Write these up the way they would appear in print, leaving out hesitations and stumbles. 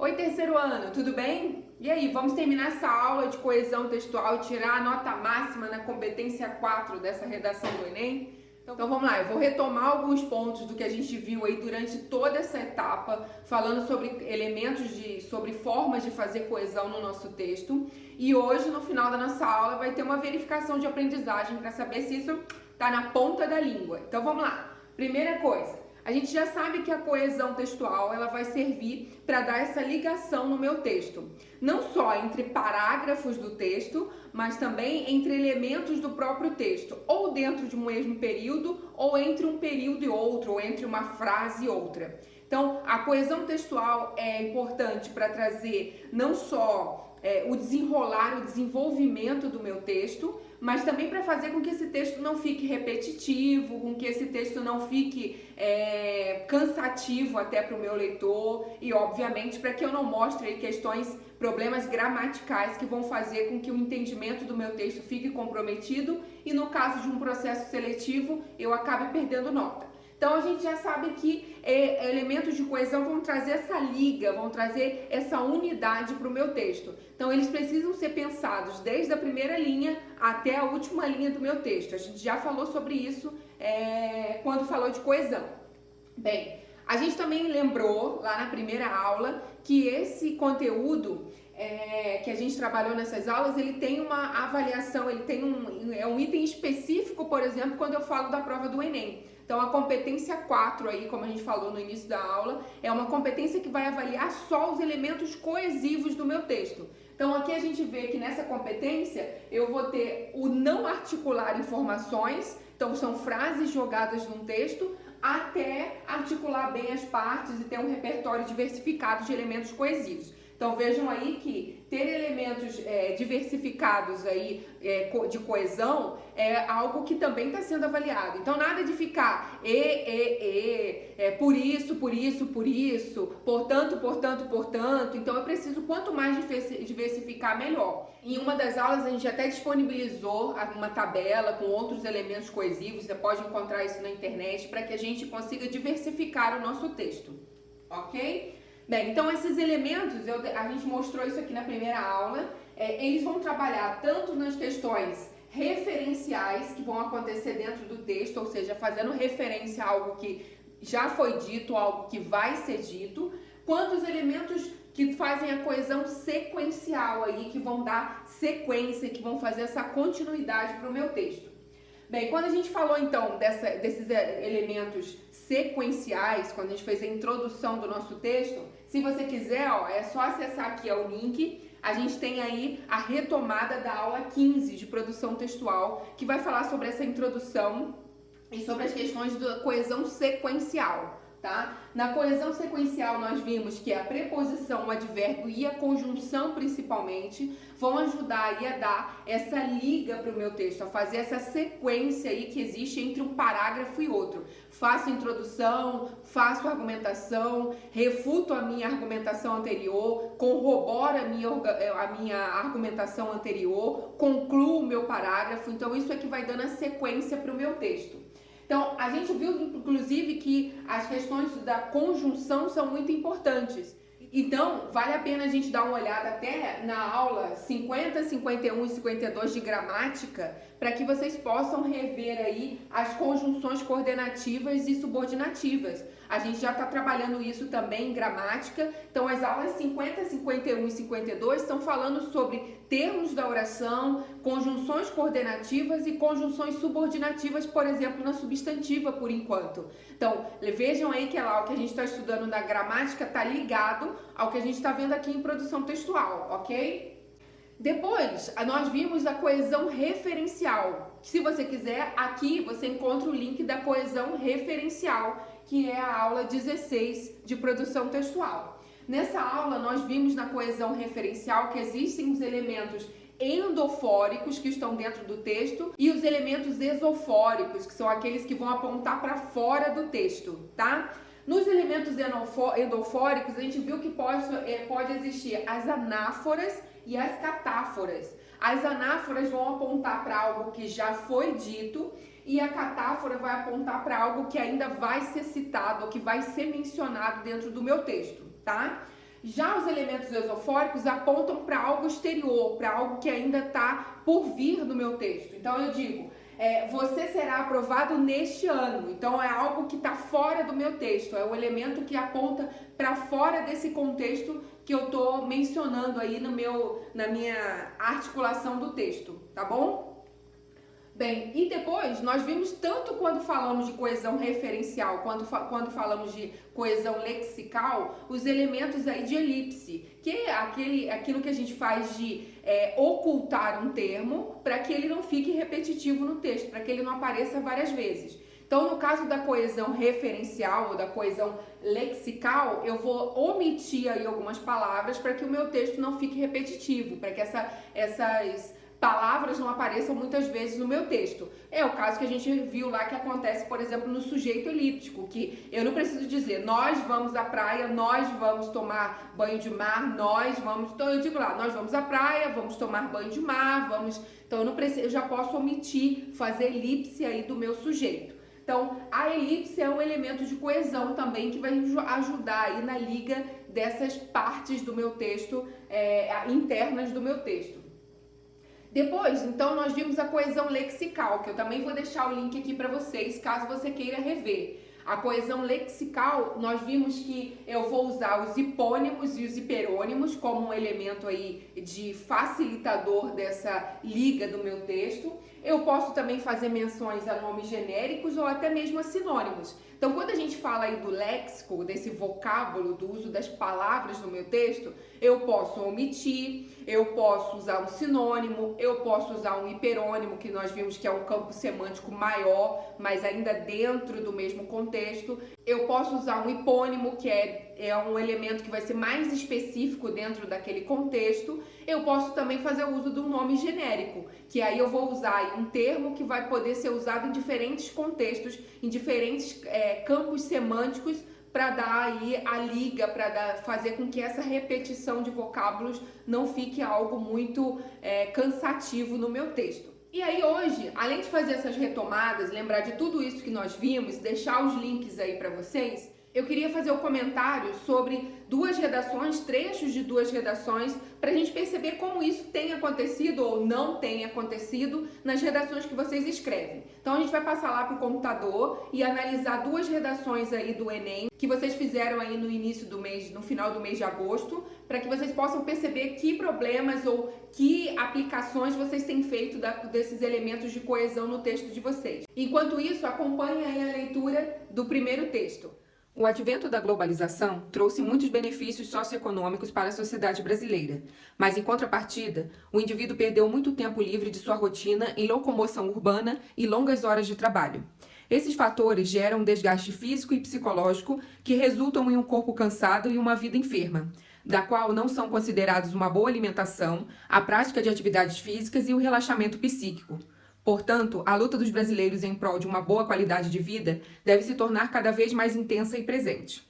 Oi, terceiro ano, tudo bem? E aí, vamos terminar essa aula de coesão textual e tirar a nota máxima na competência 4 dessa redação do Enem? Então vamos lá, eu vou retomar alguns pontos do que a gente viu aí durante toda essa etapa, falando sobre sobre formas de fazer coesão no nosso texto. E hoje, no final da nossa aula, vai ter uma verificação de aprendizagem para saber se isso está na ponta da língua. Então vamos lá. Primeira coisa. A gente já sabe que a coesão textual ela vai servir para dar essa ligação no meu texto, não só entre parágrafos do texto, mas também entre elementos do próprio texto, ou dentro de um mesmo período, ou entre um período e outro, ou entre uma frase e outra. Então, a coesão textual é importante para trazer não só o desenrolar, o desenvolvimento do meu texto, mas também para fazer com que esse texto não fique repetitivo, com que esse texto não fique cansativo até para o meu leitor e, obviamente, para que eu não mostre aí problemas gramaticais que vão fazer com que o entendimento do meu texto fique comprometido e, no caso de um processo seletivo, eu acabe perdendo nota. Então, a gente já sabe que elementos de coesão vão trazer essa liga, vão trazer essa unidade para o meu texto. Então, eles precisam ser pensados desde a primeira linha até a última linha do meu texto. A gente já falou sobre isso quando falou de coesão. Bem, a gente também lembrou lá na primeira aula que esse conteúdo que a gente trabalhou nessas aulas, ele tem uma avaliação, ele tem um item específico, por exemplo, quando eu falo da prova do Enem. Então, a competência 4 aí, como a gente falou no início da aula, é uma competência que vai avaliar só os elementos coesivos do meu texto. Então, aqui a gente vê que nessa competência eu vou ter o não articular informações, então são frases jogadas num texto, até articular bem as partes e ter um repertório diversificado de elementos coesivos. Então vejam aí que ter elementos diversificados aí de coesão é algo que também está sendo avaliado. Então nada de ficar por isso, portanto. Então eu preciso quanto mais diversificar, melhor. Em uma das aulas a gente até disponibilizou uma tabela com outros elementos coesivos, você pode encontrar isso na internet para que a gente consiga diversificar o nosso texto, ok? Bem, então esses elementos, a gente mostrou isso aqui na primeira aula, eles vão trabalhar tanto nas questões referenciais que vão acontecer dentro do texto, ou seja, fazendo referência a algo que já foi dito, algo que vai ser dito, quanto os elementos que fazem a coesão sequencial aí, que vão dar sequência, que vão fazer essa continuidade para o meu texto. Bem, quando a gente falou então desses elementos sequenciais, quando a gente fez a introdução do nosso texto, se você quiser, é só acessar aqui o link, a gente tem aí a retomada da aula 15 de produção textual, que vai falar sobre essa introdução e sobre as questões da coesão sequencial. Tá? Na coesão sequencial nós vimos que a preposição, o advérbio e a conjunção principalmente vão ajudar aí a dar essa liga para o meu texto, a fazer essa sequência aí que existe entre um parágrafo e outro. Faço introdução, faço argumentação, refuto a minha argumentação anterior, corroboro a minha argumentação anterior, concluo o meu parágrafo, então isso é que vai dando a sequência para o meu texto. Então, a gente viu, inclusive, que as questões da conjunção são muito importantes. Então, vale a pena a gente dar uma olhada até na aula 50, 51 e 52 de gramática, para que vocês possam rever aí as conjunções coordenativas e subordinativas. A gente já está trabalhando isso também em gramática. Então, as aulas 50, 51 e 52 estão falando sobre termos da oração, conjunções coordenativas e conjunções subordinativas, por exemplo, na substantiva, por enquanto. Então, vejam aí que lá o que a gente está estudando na gramática está ligado ao que a gente está vendo aqui em produção textual, ok? Depois, nós vimos a coesão referencial. Se você quiser, aqui você encontra o link da coesão referencial, que é a aula 16 de produção textual. Nessa aula, nós vimos na coesão referencial que existem os elementos endofóricos que estão dentro do texto e os elementos esofóricos, que são aqueles que vão apontar para fora do texto, tá? Nos elementos endofóricos, a gente viu que pode existir as anáforas e as catáforas. As anáforas vão apontar para algo que já foi dito e a catáfora vai apontar para algo que ainda vai ser citado ou que vai ser mencionado dentro do meu texto, tá? Já os elementos exofóricos apontam para algo exterior, para algo que ainda está por vir no meu texto. Então eu digo, você será aprovado neste ano. Então é algo que está fora do meu texto, é o elemento que aponta para fora desse contexto que eu estou mencionando aí na minha articulação do texto, tá bom? Bem, e depois nós vimos tanto quando falamos de coesão referencial, quando falamos de coesão lexical, os elementos aí de elipse, que é aquilo que a gente faz de ocultar um termo para que ele não fique repetitivo no texto, para que ele não apareça várias vezes. Então, no caso da coesão referencial ou da coesão lexical, eu vou omitir aí algumas palavras para que o meu texto não fique repetitivo, para que essas palavras não apareçam muitas vezes no meu texto. É o caso que a gente viu lá que acontece, por exemplo, no sujeito elíptico, que eu não preciso dizer nós vamos à praia, nós vamos tomar banho de mar, nós vamos... Então eu digo lá, nós vamos à praia, vamos tomar banho de mar, vamos... Então eu já posso omitir, fazer elipse aí do meu sujeito. Então, a elipse é um elemento de coesão também que vai ajudar aí na liga dessas partes do meu texto, internas do meu texto. Depois, então, nós vimos a coesão lexical, que eu também vou deixar o link aqui para vocês, caso você queira rever. A coesão lexical, nós vimos que eu vou usar os hipônimos e os hiperônimos como um elemento aí de facilitador dessa liga do meu texto. Eu posso também fazer menções a nomes genéricos ou até mesmo a sinônimos. Então, quando a gente fala aí do léxico, desse vocábulo, do uso das palavras no meu texto, eu posso omitir, eu posso usar um sinônimo, eu posso usar um hiperônimo, que nós vimos que é um campo semântico maior, mas ainda dentro do mesmo contexto. Eu posso usar um hipônimo, que é um elemento que vai ser mais específico dentro daquele contexto. Eu posso também fazer uso de um nome genérico, que aí eu vou usar aí um termo que vai poder ser usado em diferentes contextos, em diferentes campos semânticos, para dar aí a liga, para fazer com que essa repetição de vocábulos não fique algo muito cansativo no meu texto. E aí hoje, além de fazer essas retomadas, lembrar de tudo isso que nós vimos, deixar os links aí para vocês, eu queria fazer um comentário sobre duas redações, trechos de duas redações, para a gente perceber como isso tem acontecido ou não tem acontecido nas redações que vocês escrevem. Então a gente vai passar lá para o computador e analisar duas redações aí do Enem que vocês fizeram aí no início do mês, no final do mês de agosto, para que vocês possam perceber que problemas ou que aplicações vocês têm feito desses elementos de coesão no texto de vocês. Enquanto isso, acompanhe aí a leitura do primeiro texto. O advento da globalização trouxe muitos benefícios socioeconômicos para a sociedade brasileira, mas, em contrapartida, o indivíduo perdeu muito tempo livre de sua rotina em locomoção urbana e longas horas de trabalho. Esses fatores geram um desgaste físico e psicológico que resultam em um corpo cansado e uma vida enferma, da qual não são considerados uma boa alimentação, a prática de atividades físicas e o relaxamento psíquico. Portanto, a luta dos brasileiros em prol de uma boa qualidade de vida deve se tornar cada vez mais intensa e presente.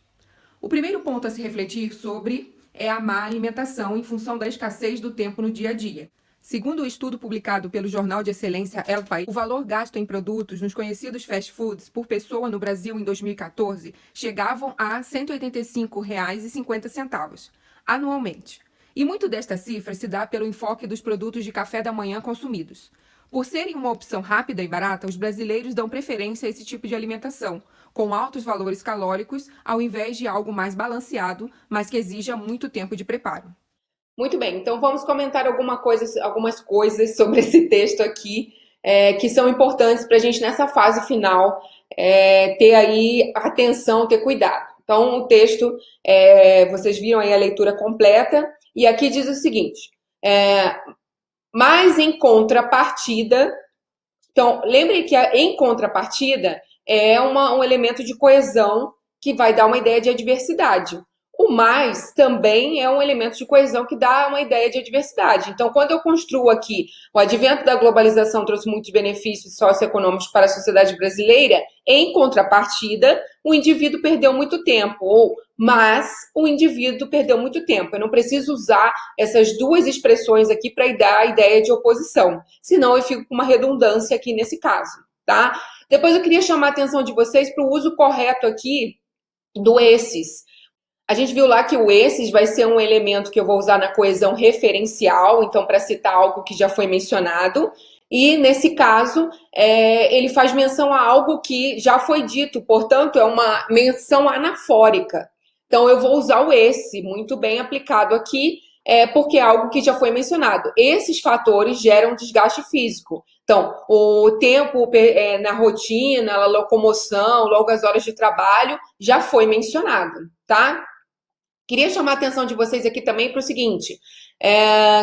O primeiro ponto a se refletir sobre é a má alimentação em função da escassez do tempo no dia a dia. Segundo o estudo publicado pelo jornal de excelência El País, o valor gasto em produtos nos conhecidos fast foods por pessoa no Brasil em 2014 chegavam a R$ 185,50 anualmente. E muito desta cifra se dá pelo enfoque dos produtos de café da manhã consumidos. Por serem uma opção rápida e barata, os brasileiros dão preferência a esse tipo de alimentação, com altos valores calóricos, ao invés de algo mais balanceado, mas que exija muito tempo de preparo. Muito bem, então vamos comentar algumas coisas sobre esse texto aqui, que são importantes para a gente nessa fase final ter aí atenção, ter cuidado. Então o texto, vocês viram aí a leitura completa, e aqui diz o seguinte... Mas em contrapartida, então lembre que em contrapartida é um elemento de coesão que vai dar uma ideia de adversidade. O mais também é um elemento de coesão que dá uma ideia de adversidade. Então, quando eu construo aqui o advento da globalização trouxe muitos benefícios socioeconômicos para a sociedade brasileira, em contrapartida, o indivíduo perdeu muito tempo, mas o indivíduo perdeu muito tempo. Eu não preciso usar essas duas expressões aqui para dar a ideia de oposição, senão eu fico com uma redundância aqui nesse caso, tá? Depois eu queria chamar a atenção de vocês para o uso correto aqui do esses. A gente viu lá que o esses vai ser um elemento que eu vou usar na coesão referencial, então para citar algo que já foi mencionado. E nesse caso, ele faz menção a algo que já foi dito, portanto, é uma menção anafórica. Então eu vou usar o esse, muito bem aplicado aqui, porque é algo que já foi mencionado. Esses fatores geram desgaste físico. Então, o tempo na rotina, a locomoção, longas horas de trabalho, já foi mencionado, tá? Queria chamar a atenção de vocês aqui também para o seguinte,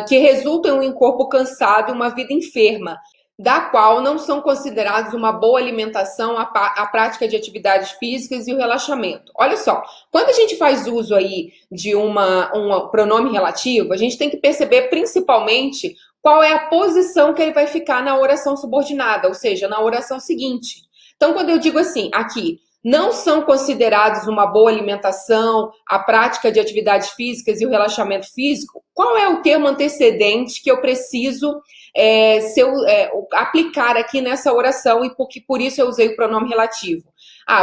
que resultam em um corpo cansado e uma vida enferma, da qual não são considerados uma boa alimentação, a prática de atividades físicas e o relaxamento. Olha só, quando a gente faz uso aí de um pronome relativo, a gente tem que perceber principalmente qual é a posição que ele vai ficar na oração subordinada, ou seja, na oração seguinte. Então, quando eu digo assim, aqui, não são considerados uma boa alimentação, a prática de atividades físicas e o relaxamento físico, qual é o termo antecedente que eu preciso aplicar aqui nessa oração e por isso eu usei o pronome relativo?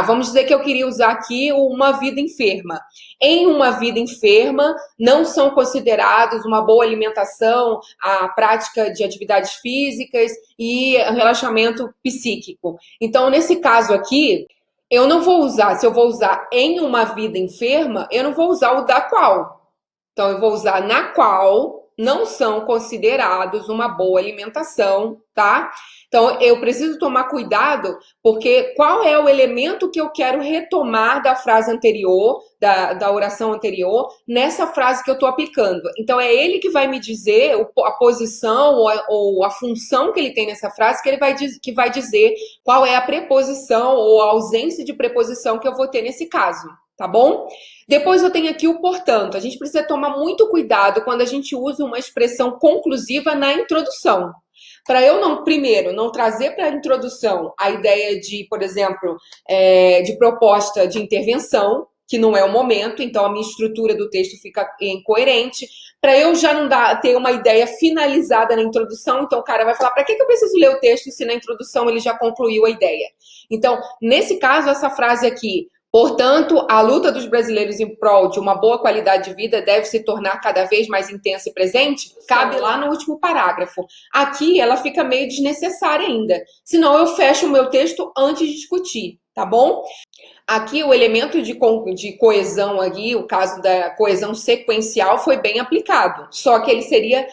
Vamos dizer que eu queria usar aqui uma vida enferma. Em uma vida enferma, não são considerados uma boa alimentação, a prática de atividades físicas e relaxamento psíquico. Então, nesse caso aqui, eu não vou usar, se eu vou usar em uma vida enferma, eu não vou usar o da qual. Então, eu vou usar na qual não são considerados uma boa alimentação, tá? Então, eu preciso tomar cuidado, porque qual é o elemento que eu quero retomar da frase anterior, da oração anterior, nessa frase que eu estou aplicando. Então, é ele que vai me dizer a posição ou a função que ele tem nessa frase, que vai dizer qual é a preposição ou a ausência de preposição que eu vou ter nesse caso, tá bom? Depois eu tenho aqui o portanto. A gente precisa tomar muito cuidado quando a gente usa uma expressão conclusiva na introdução. Para eu não trazer para a introdução a ideia de, por exemplo, de proposta de intervenção, que não é o momento, então a minha estrutura do texto fica incoerente. Para eu já não ter uma ideia finalizada na introdução, então o cara vai falar, para que eu preciso ler o texto se na introdução ele já concluiu a ideia? Então, nesse caso, essa frase aqui, portanto, a luta dos brasileiros em prol de uma boa qualidade de vida deve se tornar cada vez mais intensa e presente, cabe lá no último parágrafo. Aqui ela fica meio desnecessária ainda, senão eu fecho o meu texto antes de discutir, tá bom? Aqui o elemento de coesão aqui, o caso da coesão sequencial, foi bem aplicado. Só que ele seria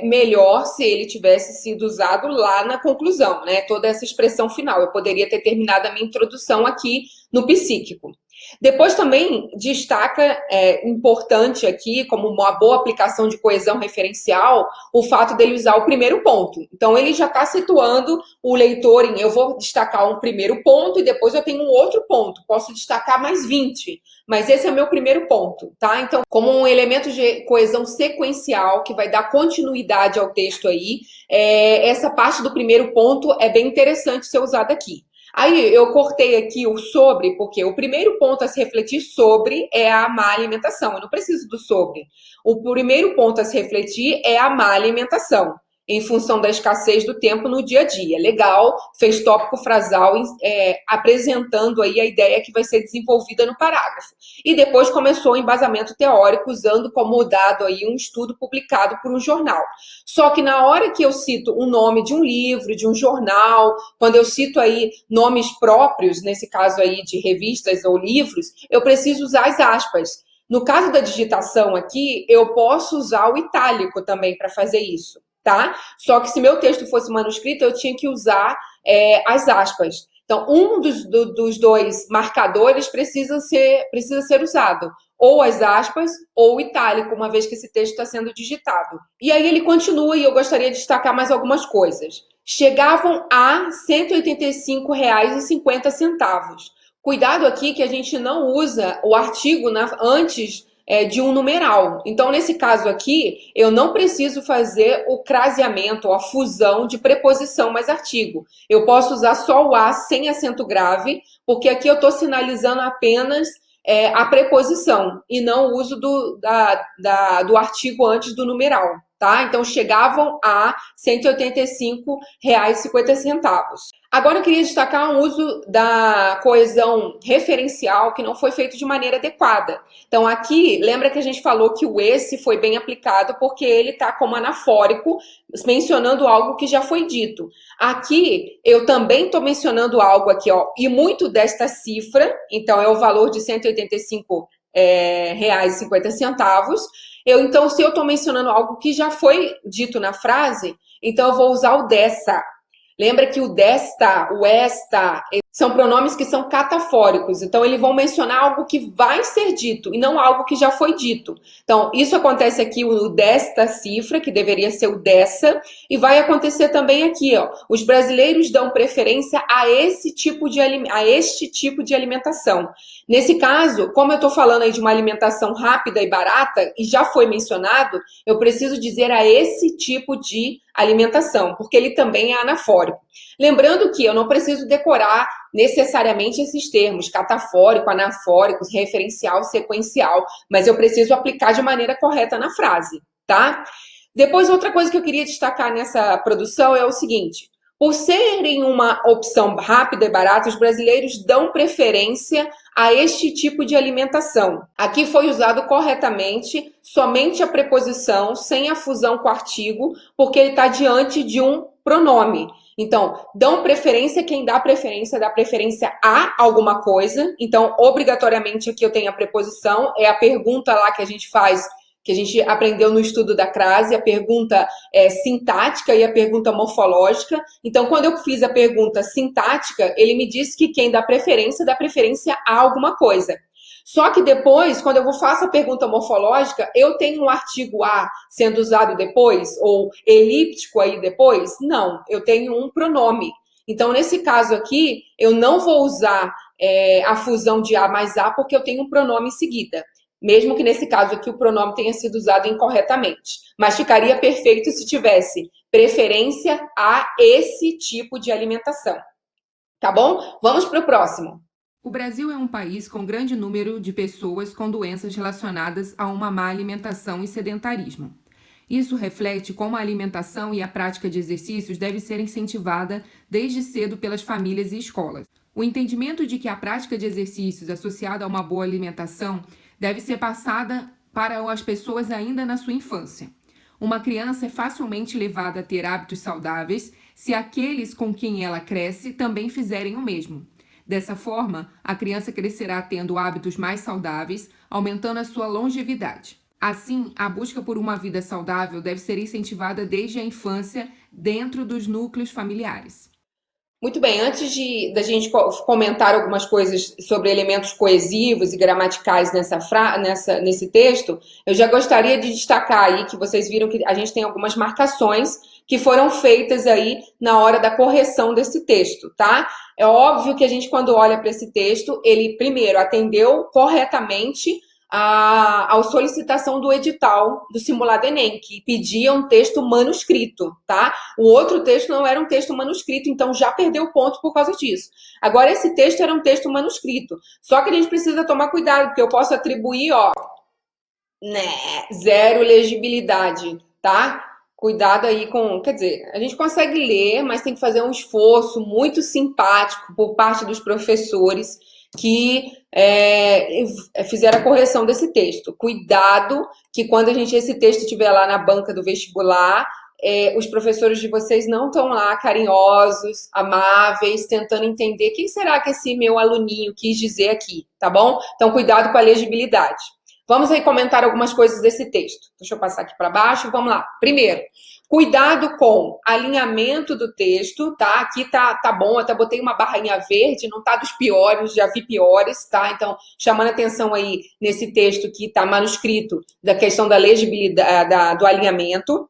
melhor se ele tivesse sido usado lá na conclusão, né? Toda essa expressão final. Eu poderia ter terminado a minha introdução aqui no psíquico. Depois também destaca, importante aqui, como uma boa aplicação de coesão referencial, o fato dele usar o primeiro ponto. Então, ele já está situando o leitor em, eu vou destacar um primeiro ponto e depois eu tenho um outro ponto. Posso destacar mais 20, mas esse é o meu primeiro ponto, tá? Então, como um elemento de coesão sequencial, que vai dar continuidade ao texto aí, essa parte do primeiro ponto é bem interessante ser usada aqui. Aí eu cortei aqui o sobre, porque o primeiro ponto a se refletir sobre é a má alimentação. Eu não preciso do sobre. O primeiro ponto a se refletir é a má alimentação, em função da escassez do tempo no dia a dia. Legal, fez tópico frasal apresentando aí a ideia que vai ser desenvolvida no parágrafo. E depois começou o embasamento teórico, usando como dado aí um estudo publicado por um jornal. Só que na hora que eu cito o nome de um livro, de um jornal, quando eu cito aí nomes próprios, nesse caso aí de revistas ou livros, eu preciso usar as aspas. No caso da digitação aqui, eu posso usar o itálico também para fazer isso, tá? Só que se meu texto fosse manuscrito, eu tinha que usar as aspas. Então, um dos dois marcadores precisa ser usado. Ou as aspas, ou o itálico, uma vez que esse texto está sendo digitado. E aí ele continua, e eu gostaria de destacar mais algumas coisas. Chegavam a R$ 185,50. Cuidado aqui que a gente não usa o artigo antes de um numeral. Então, nesse caso aqui, eu não preciso fazer o craseamento, ou a fusão de preposição mais artigo. Eu posso usar só o a sem acento grave, porque aqui eu estou sinalizando apenas a preposição e não o uso do artigo antes do numeral. tá? Então chegavam a R$ 185,50. Agora eu queria destacar o uso da coesão referencial que não foi feito de maneira adequada. Então aqui, lembra que a gente falou que o esse foi bem aplicado porque ele está como anafórico, mencionando algo que já foi dito. Aqui, eu também estou mencionando algo aqui, ó, e muito desta cifra, então é o valor de R$ 185,50. Então, se eu estou mencionando algo que já foi dito na frase, então eu vou usar o dessa. Lembra que o desta, o esta, são pronomes que são catafóricos. Então, eles vão mencionar algo que vai ser dito e não algo que já foi dito. Então, isso acontece aqui, o desta cifra, que deveria ser o dessa, e vai acontecer também aqui, ó. Os brasileiros dão preferência a este tipo de alimentação. Nesse caso, como eu estou falando aí de uma alimentação rápida e barata, e já foi mencionado, eu preciso dizer a esse tipo de alimentação, porque ele também é anafórico. Lembrando que eu não preciso decorar necessariamente esses termos, catafórico, anafórico, referencial, sequencial, mas eu preciso aplicar de maneira correta na frase, tá? Depois, outra coisa que eu queria destacar nessa produção é o seguinte: por serem uma opção rápida e barata, os brasileiros dão preferência a este tipo de alimentação. Aqui foi usado corretamente somente a preposição, sem a fusão com o artigo, porque ele está diante de um pronome. Então, dão preferência, quem dá preferência a alguma coisa. Então, obrigatoriamente aqui eu tenho a preposição, é a pergunta lá que a gente faz, que a gente aprendeu no estudo da crase, a pergunta sintática e a pergunta morfológica. Então, quando eu fiz a pergunta sintática, ele me disse que quem dá preferência a alguma coisa. Só que depois, quando eu faço a pergunta morfológica, eu tenho um artigo a sendo usado depois, ou elíptico aí depois? Não, eu tenho um pronome. Então, nesse caso aqui, eu não vou usar a fusão de a mais a, porque eu tenho um pronome em seguida. Mesmo que nesse caso aqui o pronome tenha sido usado incorretamente. Mas ficaria perfeito se tivesse preferência a esse tipo de alimentação. Tá bom? Vamos para o próximo. O Brasil é um país com grande número de pessoas com doenças relacionadas a uma má alimentação e sedentarismo. Isso reflete como a alimentação e a prática de exercícios deve ser incentivada desde cedo pelas famílias e escolas. O entendimento de que a prática de exercícios associada a uma boa alimentação deve ser passada para as pessoas ainda na sua infância. Uma criança é facilmente levada a ter hábitos saudáveis se aqueles com quem ela cresce também fizerem o mesmo. Dessa forma, a criança crescerá tendo hábitos mais saudáveis, aumentando a sua longevidade. Assim, a busca por uma vida saudável deve ser incentivada desde a infância, dentro dos núcleos familiares. Muito bem, antes da gente comentar algumas coisas sobre elementos coesivos e gramaticais nesse texto, eu já gostaria de destacar aí que vocês viram que a gente tem algumas marcações que foram feitas aí na hora da correção desse texto, tá? É óbvio que a gente, quando olha para esse texto, ele primeiro atendeu corretamente a solicitação do edital do simulado Enem, que pedia um texto manuscrito, tá? O outro texto não era um texto manuscrito, então já perdeu ponto por causa disso. Agora, esse texto era um texto manuscrito. Só que a gente precisa tomar cuidado, porque eu posso atribuir, ó, zero legibilidade, tá? Cuidado aí com... Quer dizer, a gente consegue ler, mas tem que fazer um esforço muito simpático por parte dos professores que fizeram a correção desse texto. Cuidado que quando esse texto estiver lá na banca do vestibular, os professores de vocês não estão lá carinhosos, amáveis, tentando entender o que será que esse meu aluninho quis dizer aqui, tá bom? Então, cuidado com a legibilidade. Vamos aí comentar algumas coisas desse texto. Deixa eu passar aqui para baixo. Vamos lá. Primeiro, cuidado com alinhamento do texto, tá? Aqui tá bom, até botei uma barrinha verde, não tá dos piores, já vi piores, tá? Então, chamando atenção aí nesse texto que tá manuscrito da questão da legibilidade, do alinhamento.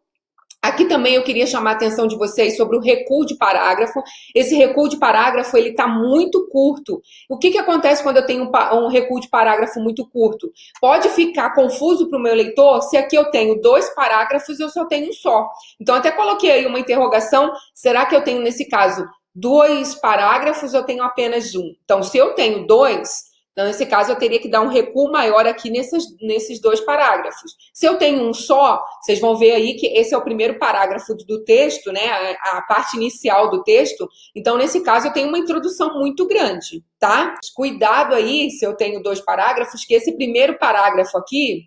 Aqui também eu queria chamar a atenção de vocês sobre o recuo de parágrafo. Esse recuo de parágrafo, ele está muito curto. O que acontece quando eu tenho um recuo de parágrafo muito curto? Pode ficar confuso para o meu leitor se aqui eu tenho 2 parágrafos e eu só tenho um só. Então, até coloquei aí uma interrogação. Será que eu tenho, nesse caso, 2 parágrafos ou eu tenho apenas um? Então, se eu tenho 2... Então, nesse caso, eu teria que dar um recuo maior aqui nesses dois parágrafos. Se eu tenho um só, vocês vão ver aí que esse é o primeiro parágrafo do texto, né? A parte inicial do texto. Então, nesse caso, eu tenho uma introdução muito grande, tá? Cuidado aí, se eu tenho dois parágrafos, que esse primeiro parágrafo aqui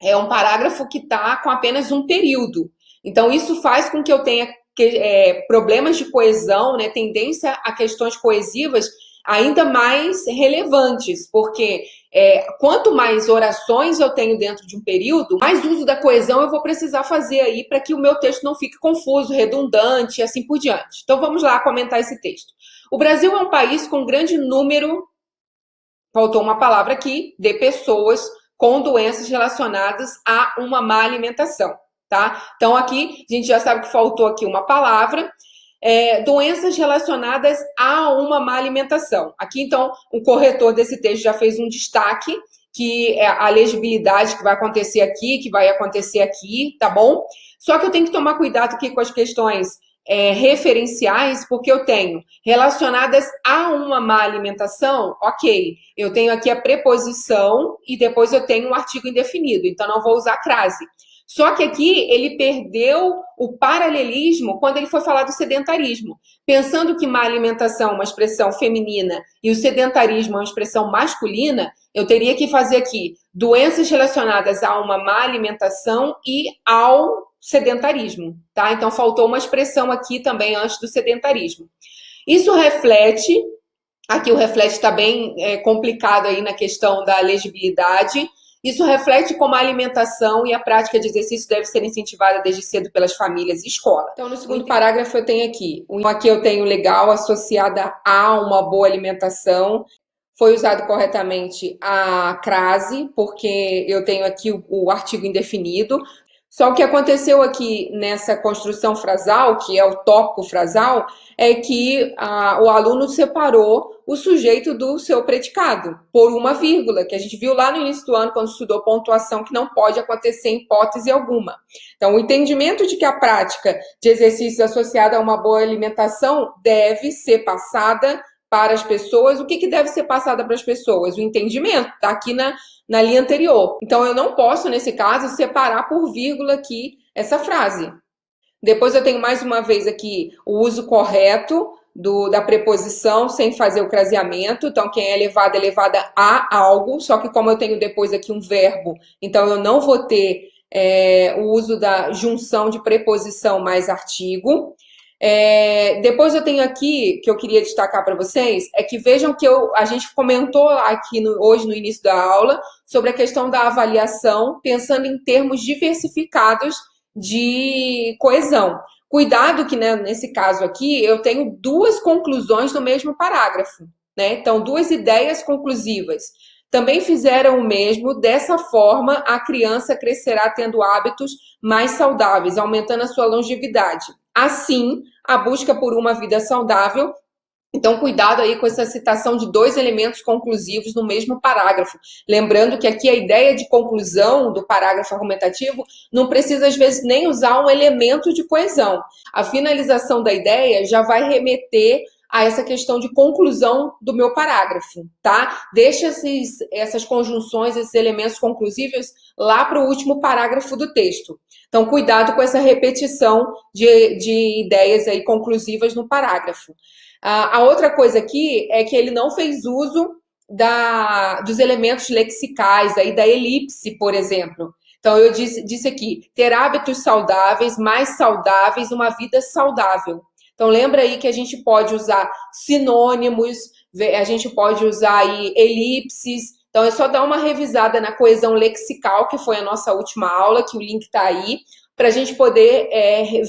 é um parágrafo que está com apenas um período. Então, isso faz com que eu tenha problemas de coesão, né? Tendência a questões coesivas ainda mais relevantes, porque quanto mais orações eu tenho dentro de um período, mais uso da coesão eu vou precisar fazer aí para que o meu texto não fique confuso, redundante e assim por diante. Então vamos lá comentar esse texto. O Brasil é um país com grande número, faltou uma palavra aqui, de pessoas com doenças relacionadas a uma má alimentação, tá? Então aqui a gente já sabe que faltou aqui uma palavra. Doenças relacionadas a uma má alimentação. Aqui, então, o corretor desse texto já fez um destaque, que é a legibilidade que vai acontecer aqui, que vai acontecer aqui, tá bom? Só que eu tenho que tomar cuidado aqui com as questões referenciais, porque eu tenho relacionadas a uma má alimentação, ok, eu tenho aqui a preposição e depois eu tenho um artigo indefinido, então não vou usar crase. Só que aqui ele perdeu o paralelismo quando ele foi falar do sedentarismo. Pensando que má alimentação é uma expressão feminina e o sedentarismo é uma expressão masculina, eu teria que fazer aqui doenças relacionadas a uma má alimentação e ao sedentarismo, tá? Então faltou uma expressão aqui também antes do sedentarismo. Isso reflete, aqui o reflete está bem complicado aí na questão da legibilidade. Isso reflete como a alimentação e a prática de exercício deve ser incentivada desde cedo pelas famílias e escola. Então, no segundo parágrafo eu tenho aqui. Aqui eu tenho legal associada a uma boa alimentação. Foi usado corretamente a crase, porque eu tenho aqui o artigo indefinido. Só o que aconteceu aqui nessa construção frasal, que é o tópico frasal, é que o aluno separou o sujeito do seu predicado por uma vírgula, que a gente viu lá no início do ano, quando estudou pontuação, que não pode acontecer em hipótese alguma. Então, o entendimento de que a prática de exercícios associada a uma boa alimentação deve ser passada para as pessoas. O que deve ser passado para as pessoas? O entendimento, está aqui na linha anterior. Então, eu não posso, nesse caso, separar por vírgula aqui essa frase. Depois eu tenho mais uma vez aqui o uso correto da preposição sem fazer o craseamento. Então, quem é elevada a algo, só que como eu tenho depois aqui um verbo, então eu não vou ter o uso da junção de preposição mais artigo. Depois eu tenho aqui, que eu queria destacar para vocês, é que vejam que a gente comentou aqui hoje no início da aula sobre a questão da avaliação, pensando em termos diversificados de coesão. Cuidado que, né, nesse caso aqui, eu tenho duas conclusões no mesmo parágrafo, né? Então, duas ideias conclusivas. Também fizeram o mesmo, dessa forma, a criança crescerá tendo hábitos mais saudáveis, aumentando a sua longevidade. Assim, a busca por uma vida saudável. Então, cuidado aí com essa citação de dois elementos conclusivos no mesmo parágrafo. Lembrando que aqui a ideia de conclusão do parágrafo argumentativo não precisa, às vezes, nem usar um elemento de coesão. A finalização da ideia já vai remeter a essa questão de conclusão do meu parágrafo, tá? Deixa essas conjunções, esses elementos conclusivos lá para o último parágrafo do texto. Então, cuidado com essa repetição de ideias aí conclusivas no parágrafo. A outra coisa aqui é que ele não fez uso dos elementos lexicais, aí da elipse, por exemplo. Então, eu disse aqui, ter hábitos saudáveis, mais saudáveis, uma vida saudável. Então, lembra aí que a gente pode usar sinônimos, a gente pode usar aí elipses. Então, é só dar uma revisada na coesão lexical, que foi a nossa última aula, que o link está aí, para a gente poder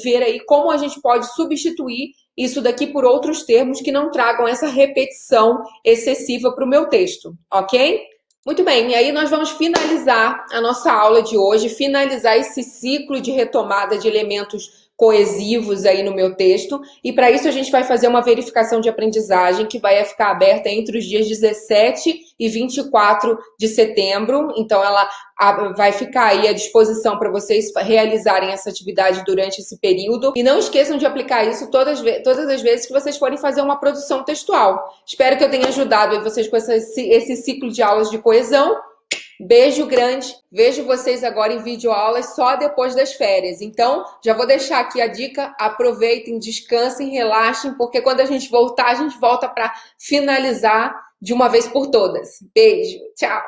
ver aí como a gente pode substituir isso daqui por outros termos que não tragam essa repetição excessiva para o meu texto, ok? Muito bem, e aí nós vamos finalizar a nossa aula de hoje, finalizar esse ciclo de retomada de elementos coesivos aí no meu texto, e para isso a gente vai fazer uma verificação de aprendizagem que vai ficar aberta entre os dias 17 e 24 de setembro, então ela vai ficar aí à disposição para vocês realizarem essa atividade durante esse período, e não esqueçam de aplicar isso todas as vezes que vocês forem fazer uma produção textual. Espero que eu tenha ajudado vocês com esse ciclo de aulas de coesão. Beijo grande, vejo vocês agora em videoaulas só depois das férias. Então, já vou deixar aqui a dica, aproveitem, descansem, relaxem, porque quando a gente voltar, a gente volta para finalizar de uma vez por todas. Beijo, tchau!